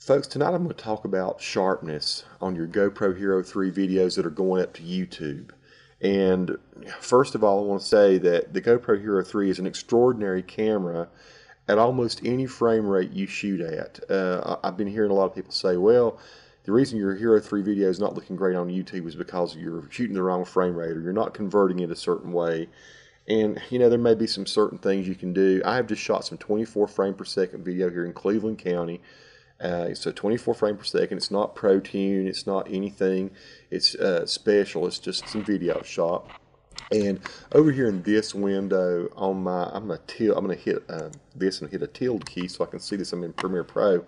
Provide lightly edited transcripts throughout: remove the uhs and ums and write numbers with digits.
Folks, tonight I'm going to talk about sharpness on your GoPro Hero 3 videos that are going up to YouTube. And first of all, I want to say that the GoPro Hero 3 is an extraordinary camera at almost any frame rate you shoot at. I've been hearing a lot of people say, well, the reason your Hero 3 video is not looking great on YouTube is because you're shooting the wrong frame rate or you're not converting it a certain way. And, you know, there may be some certain things you can do. I have just shot some 24 frame per second video here in Cleveland County. So 24 frames per second. It's not Pro Tune. It's not anything. It's special. It's just some video shot. And over here in this window on my, I'm gonna hit this and hit a tilde key so I can see this. I'm in Premiere Pro.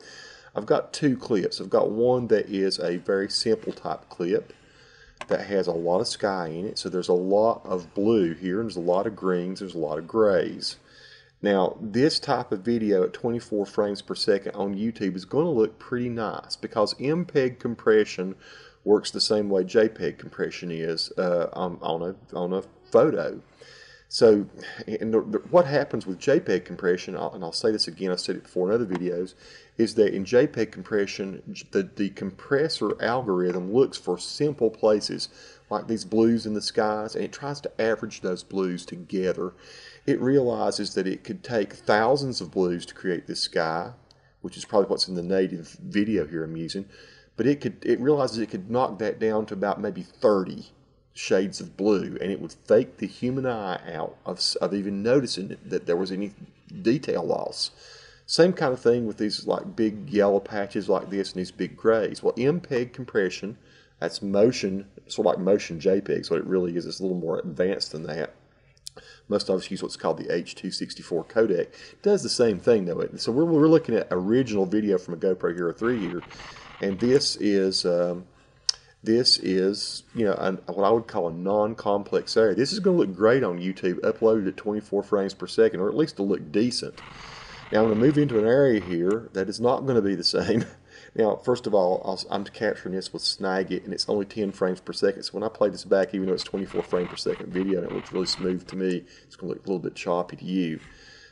I've got two clips. I've got one that is a very simple type clip that has a lot of sky in it. So there's a lot of blue here, and there's a lot of greens. There's a lot of grays. Now, this type of video at 24 frames per second on YouTube is going to look pretty nice because MPEG compression works the same way JPEG compression is on a photo. So, what happens with JPEG compression, and I'll say this again, I've said it before in other videos, is that in JPEG compression, the compressor algorithm looks for simple places, like these blues in the skies, and it tries to average those blues together. It realizes that it could take thousands of blues to create this sky, which is probably what's in the native video here I'm using, but it realizes it could knock that down to about maybe 30 shades of blue, and it would fake the human eye out of even noticing that there was any detail loss. Same kind of thing with these like big yellow patches like this and these big grays. Well, MPEG compression, that's motion, sort of like motion JPEG, so it really is. It's a little more advanced than that. Most of us use what's called the H.264 codec. It does the same thing though. So we're looking at original video from a GoPro Hero 3 here, and this is you know what I would call a non-complex area. This is going to look great on YouTube, uploaded at 24 frames per second, or at least it'll look decent. Now I'm going to move into an area here that is not going to be the same. Now, first of all, I'm capturing this with Snagit, and it's only 10 frames per second. So when I play this back, even though it's 24 frames per second video, and it looks really smooth to me, it's going to look a little bit choppy to you.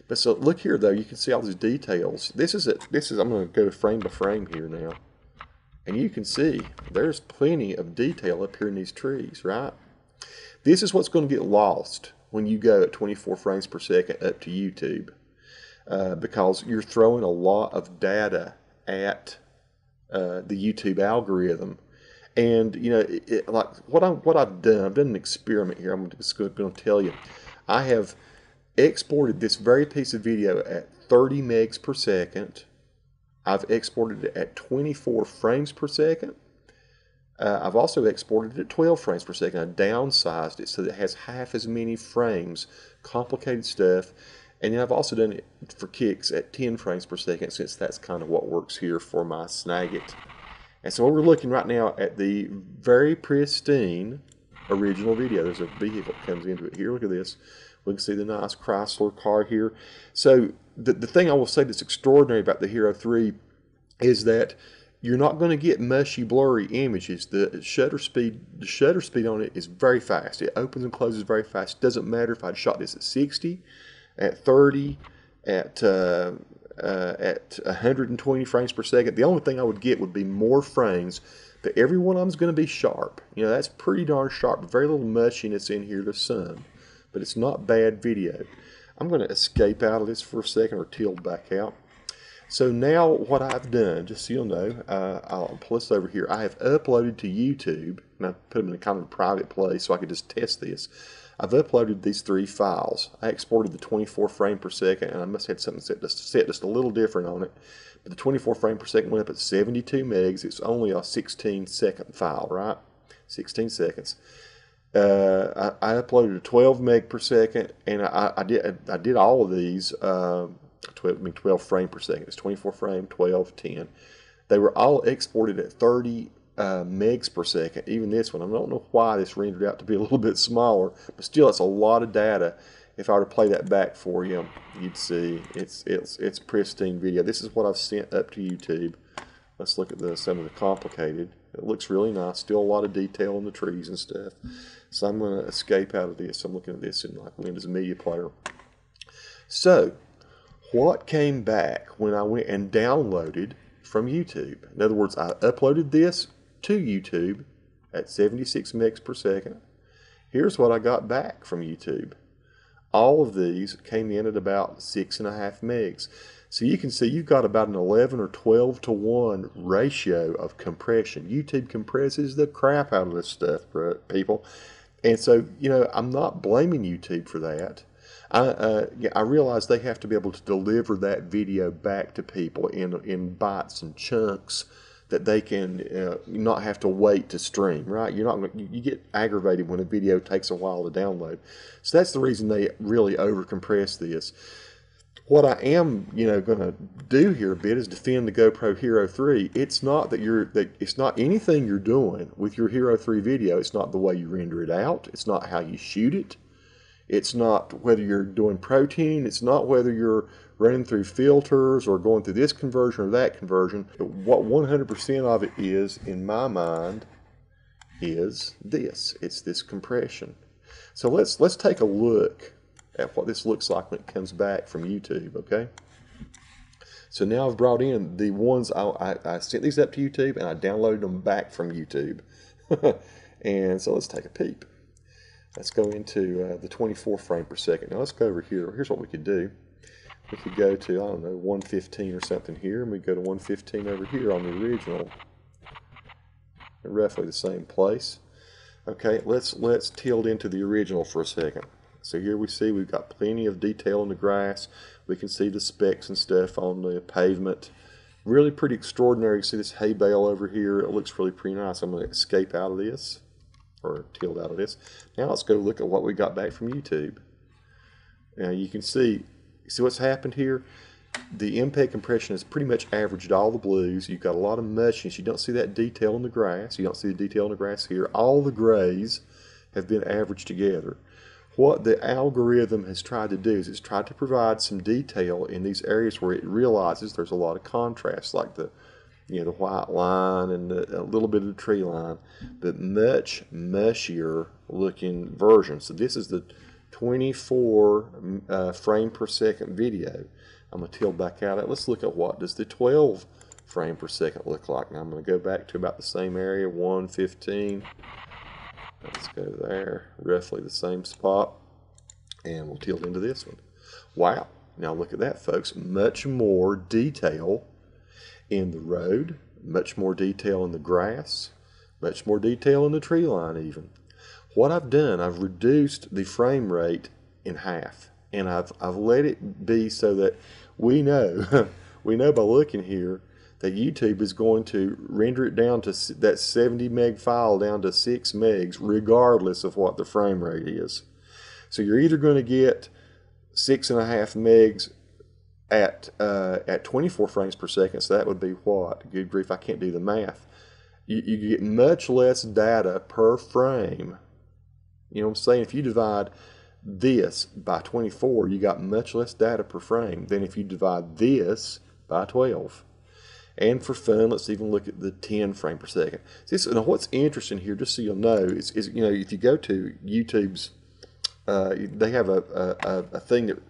But so look here, though, you can see all these details. I'm going to go frame by frame here now, and you can see there's plenty of detail up here in these trees, right? This is what's going to get lost when you go at 24 frames per second up to YouTube, because you're throwing a lot of data at the YouTube algorithm. And you know, like what I've done an experiment here. I'm just going to tell you, I have exported this very piece of video at 30 megs per second. I've exported it at 24 frames per second. I've also exported it at 12 frames per second. I downsized it so that it has half as many frames, complicated stuff. And then I've also done it for kicks at 10 frames per second, since that's kind of what works here for my Snagit. And so we're looking right now at the very pristine original video. There's a vehicle that comes into it here. Look at this. We can see the nice Chrysler car here. So the thing I will say that's extraordinary about the Hero 3 is that you're not going to get mushy, blurry images. The shutter speed on it is very fast. It opens and closes very fast. It doesn't matter if I'd shot this at 60, at 30, at 120 frames per second. The only thing I would get would be more frames, but every one of them is going to be sharp. You know, that's pretty darn sharp. Very little mushiness in here. There's some, but it's not bad video. I'm going to escape out of this for a second, or tilt back out. So now what I've done, just so you'll know, I'll pull this over here. I have uploaded to YouTube, and I put them in a kind of a private place so I could just test this. I've uploaded these 3 files. I exported the 24 frame per second, and I must have something set just a little different on it. But the 24 frame per second went up at 72 megs. It's only a 16-second file, right? 16 seconds. I uploaded a 12 meg per second, and I did all of these 12 frame per second. It's 24 frame, 12, 10. They were all exported at 30 megs per second. Even this one, I don't know why this rendered out to be a little bit smaller, but still, it's a lot of data. If I were to play that back for you, you'd see it's pristine video. This is what I've sent up to YouTube. Let's look at some of the complicated. It looks really nice. Still a lot of detail in the trees and stuff. So I'm going to escape out of this. I'm looking at this in like Windows Media Player. So what came back when I went and downloaded from YouTube. In other words, I uploaded this to YouTube at 76 megs per second. Here's what I got back from YouTube. All of these came in at about 6.5 megs. So you can see you've got about an 11 or 12 to 1 ratio of compression. YouTube compresses the crap out of this stuff, people. And so, you know, I'm not blaming YouTube for that. I realize they have to be able to deliver that video back to people in bites and chunks that they can not have to wait to stream, right? You get aggravated when a video takes a while to download. So that's the reason they really overcompress this. What I am, going to do here a bit is defend the GoPro Hero 3. It's not it's not anything you're doing with your Hero 3 video. It's not the way you render it out. It's not how you shoot it. It's not whether you're doing protein. It's not whether you're running through filters or going through this conversion or that conversion. What 100% of it is, in my mind, is this. It's this compression. So let's take a look at what this looks like when it comes back from YouTube, okay? So now I've brought in the ones, I sent these up to YouTube and I downloaded them back from YouTube. And so let's take a peep. Let's go into the 24 frame per second. Now let's go over here. Here's what we could do. We could go to, I don't know, 115 or something here, and we go to 115 over here on the original. Roughly the same place. Okay, let's tilt into the original for a second. So here we see we've got plenty of detail in the grass. We can see the specks and stuff on the pavement. Really pretty extraordinary. You see this hay bale over here. It looks really pretty nice. I'm going to escape out of this, or tilt out of this. Now let's go look at what we got back from YouTube. Now you can see what's happened here? The MPEG compression has pretty much averaged all the blues. You've got a lot of mushiness. You don't see that detail in the grass. You don't see the detail in the grass here. All the grays have been averaged together. What the algorithm has tried to do is it's tried to provide some detail in these areas where it realizes there's a lot of contrast, like the white line and a little bit of the tree line, but much mushier looking version. So this is the 24 frame per second video. I'm going to tilt back out. Let's look at what does the 12 frame per second look like. Now I'm going to go back to about the same area, 115. Let's go there, roughly the same spot, and we'll tilt into this one. Wow, now look at that, folks. Much more detail in the road, much more detail in the grass, much more detail in the tree line even. What I've done, I've reduced the frame rate in half, and I've let it be so that we know, we know by looking here that YouTube is going to render it down to that 70 meg file down to 6 megs regardless of what the frame rate is. So you're either going to get 6.5 megs at 24 frames per second, so that would be what? Good grief, I can't do the math. You get much less data per frame. You know what I'm saying? If you divide this by 24, you got much less data per frame than if you divide this by 12. And for fun, let's even look at the 10 frame per second. Now what's interesting here, just so you'll know, is if you go to YouTube's, they have a thing that,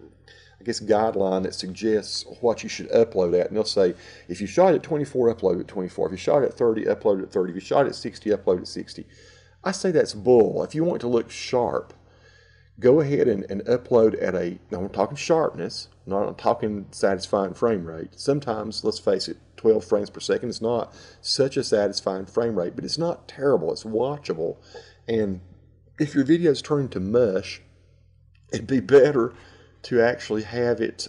I guess, guideline that suggests what you should upload at. And they'll say, if you shot at 24, upload at 24. If you shot at 30, upload at 30. If you shot at 60, upload at 60. I say that's bull. If you want to look sharp, go ahead and upload at now I'm talking sharpness, not talking satisfying frame rate. Sometimes, let's face it, 12 frames per second is not such a satisfying frame rate, but it's not terrible. It's watchable. And if your video is turning to mush, it'd be better to actually have it,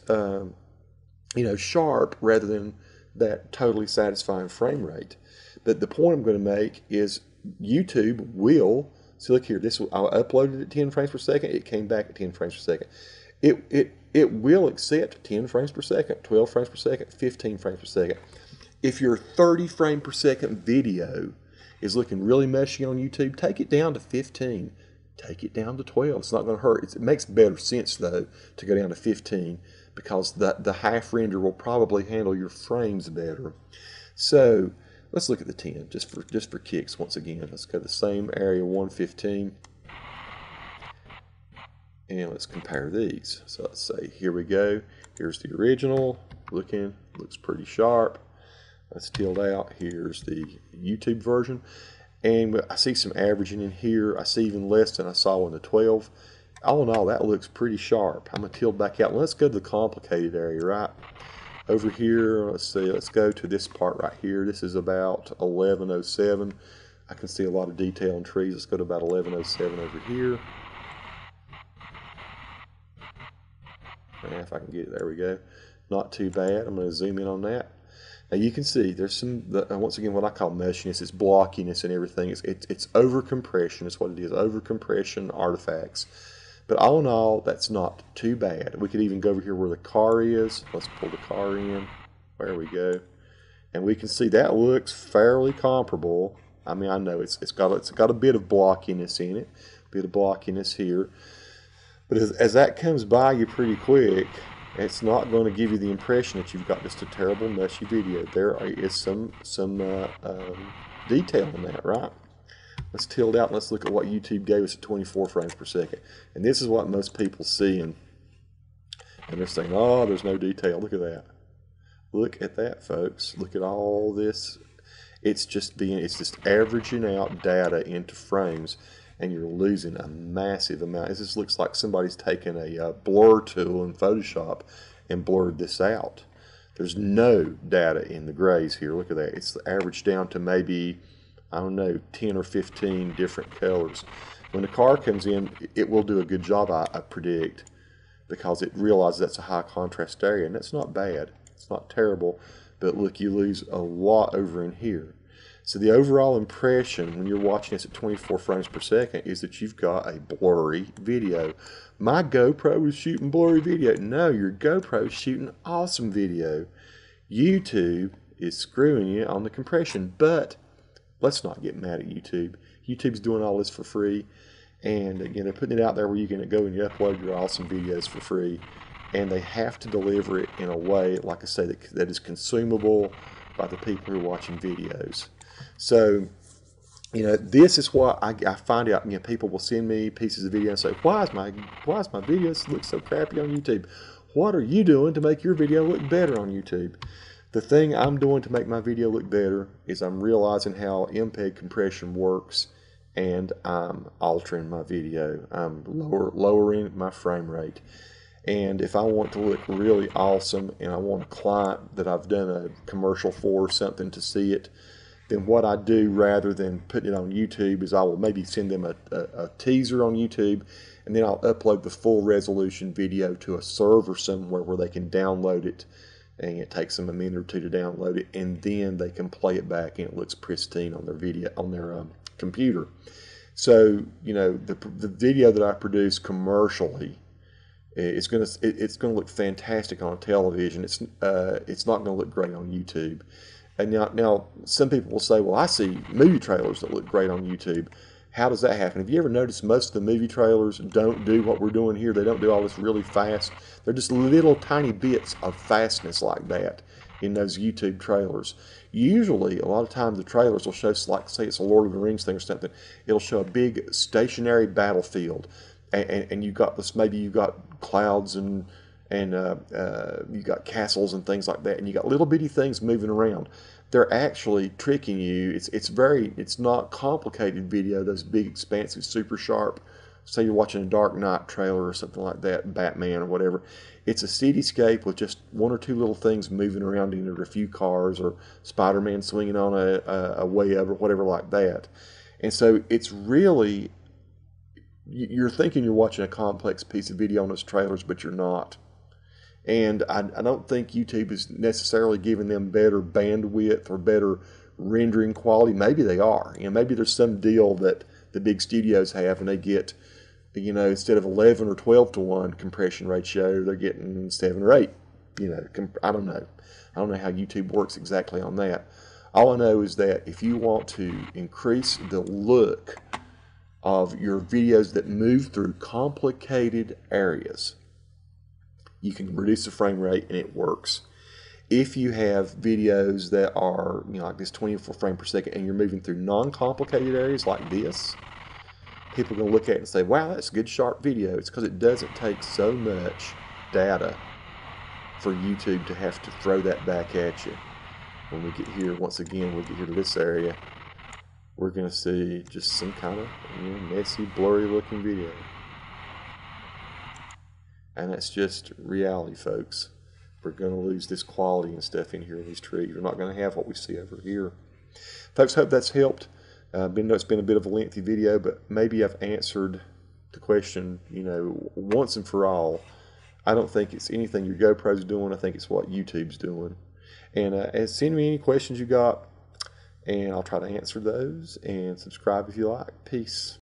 sharp rather than that totally satisfying frame rate. But the point I'm going to make is YouTube will, so look here, I uploaded at 10 frames per second, it came back at 10 frames per second. It will accept 10 frames per second, 12 frames per second, 15 frames per second. If your 30 frame per second video is looking really mushy on YouTube, take it down to 15. Take it down to 12. It's not going to hurt. It makes better sense, though, to go down to 15 because the half render will probably handle your frames better. So let's look at the 10 just for kicks once again. Let's go to the same area, 115. And let's compare these. So let's say, here we go. Here's the original. Looks pretty sharp. Let's tilt out. Here's the YouTube version. And I see some averaging in here. I see even less than I saw in the 12. All in all, that looks pretty sharp. I'm going to tilt back out. Let's go to the complicated area, right? Over here, let's see, let's go to this part right here. This is about 1107. I can see a lot of detail in trees. Let's go to about 1107 over here. If I can get it, there we go. Not too bad. I'm going to zoom in on that. Now you can see there's some, once again, what I call meshiness. It's blockiness and everything. It's over compression. Is what it is. Over compression artifacts. But all in all, that's not too bad. We could even go over here where the car is. Let's pull the car in. There we go. And we can see that looks fairly comparable. I mean, I know it's got a bit of blockiness in it, a bit of blockiness here. But as that comes by you pretty quick, it's not going to give you the impression that you've got just a terrible, mushy video. There is some detail in that, right? Let's tilt out and let's look at what YouTube gave us at 24 frames per second. And this is what most people see, and they're saying, oh, there's no detail. Look at that. Look at that, folks. Look at all this. It's just averaging out data into frames, and you're losing a massive amount. It just looks like somebody's taken a blur tool in Photoshop and blurred this out. There's no data in the grays here. Look at that. It's averaged down to maybe, I don't know, 10 or 15 different colors. When the car comes in, it will do a good job, I predict, because it realizes that's a high contrast area, and that's not bad. It's not terrible, but look, you lose a lot over in here. So the overall impression when you're watching this at 24 frames per second is that you've got a blurry video. My GoPro is shooting blurry video. No, your GoPro is shooting awesome video. YouTube is screwing you on the compression, but let's not get mad at YouTube. YouTube's doing all this for free, and again, they're putting it out there where you can go and you upload your awesome videos for free, and they have to deliver it in a way, like I say, that is consumable by the people who are watching videos. So, you know, this is what I find out. You know, people will send me pieces of video and say, why is my videos look so crappy on YouTube? What are you doing to make your video look better on YouTube? The thing I'm doing to make my video look better is I'm realizing how MPEG compression works, and I'm altering my video. I'm lowering my frame rate. And if I want to look really awesome and I want a client that I've done a commercial for or something to see it, then what I do rather than putting it on YouTube is I will maybe send them a teaser on YouTube, and then I'll upload the full resolution video to a server somewhere where they can download it, and it takes them a minute or two to download it, and then they can play it back and it looks pristine on their video, on their computer. So, you know, the video that I produce commercially, it's gonna look fantastic on television. It's not gonna look great on YouTube. And now some people will say, well, I see movie trailers that look great on YouTube. How does that happen? Have you ever noticed most of the movie trailers don't do what we're doing here? They don't do all this really fast. They're just little tiny bits of fastness like that in those YouTube trailers. Usually, a lot of times the trailers will show, like say it's a Lord of the Rings thing or something, it'll show a big stationary battlefield. And you've got this, maybe you've got clouds and you got castles and things like that, and you got little bitty things moving around. They're actually tricking you. It's not complicated video. Those big, expansive, super sharp. Say you're watching a Dark Knight trailer or something like that, Batman or whatever. It's a cityscape with just one or two little things moving around, either a few cars or Spider-Man swinging on a web or whatever like that. And so it's really, you're thinking you're watching a complex piece of video on those trailers, but you're not. And I don't think YouTube is necessarily giving them better bandwidth or better rendering quality. Maybe they are. You know, maybe there's some deal that the big studios have, and they get, you know, instead of 11 or 12 to 1 compression ratio, they're getting 7 or 8. You know, I don't know. I don't know how YouTube works exactly on that. All I know is that if you want to increase the look of your videos that move through complicated areas, you can reduce the frame rate and it works. If you have videos that are, you know, like this 24 frames per second, and you're moving through non-complicated areas like this, people are going to look at it and say, wow, that's a good sharp video. It's because it doesn't take so much data for YouTube to have to throw that back at you. when we get here, once again, we get here to this area, we're going to see just some kind of messy, blurry looking video. And that's just reality, folks. We're going to lose this quality and stuff in here in these trees. We're not going to have what we see over here. Folks, hope that's helped. I know it's been a bit of a lengthy video, but maybe I've answered the question, once and for all. I don't think it's anything your GoPro's doing. I think it's what YouTube's doing. And send me any questions you got, and I'll try to answer those. And subscribe if you like. Peace.